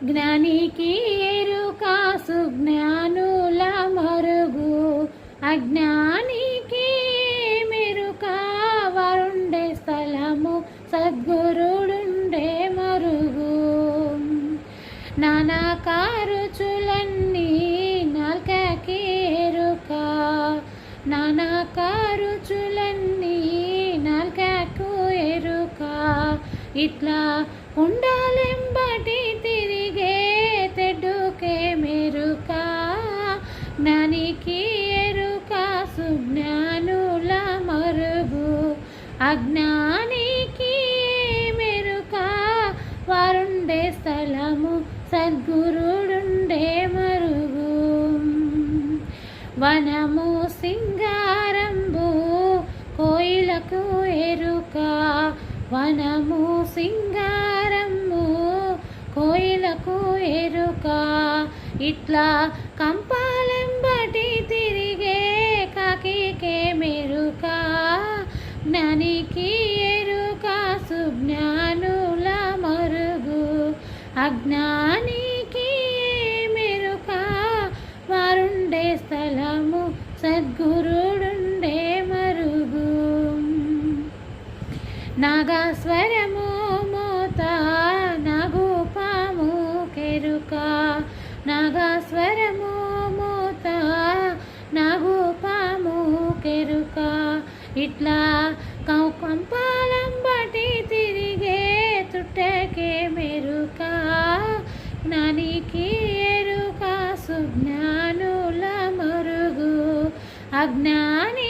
జ్ఞానికి ఎరుక సుజ్ఞానుల మరుగు, అజ్ఞానికి మెరుక వారుండే స్థలము సద్గురుడుండే మరుగు. నానా కారుచులన్నీ నాల్కకి ఎరుక, నానా కారుచులన్నీ నాల్కకు ఎరుక. ఇట్లా ఉండాలెంబటి తిరిగే తెడ్డుకే మెరుక, జ్ఞానికి ఎరుక సుజ్ఞానుల మరుగు, అజ్ఞానికి మెరుక వారుండే స్థలము సద్గురుడుండే మరుగు. వనము సింగారంబు కోయిలకు ఎరుక, వనము సింగారము కోయిలకు ఎరుక. ఇట్లా కంపాలెంబటి తిరిగే కాకికే మెరుక, జ్ఞానికి ఎరుక సుజ్ఞానుల మరుగు, అజ్ఞానికి మెరుక వారుండే స్థలము సద్గురుడుండే మరుగు. నాగస్వరము మోత నాగుపాము కెరుక, నాగస్వరము మోత నాగుపాము కెరుక. ఇట్లా కంపాలంబటి తిరిగే తుట్టకే మెరుక, జ్ఞానికి ఎరుక సుజ్ఞానుల మరుగు, అజ్ఞాని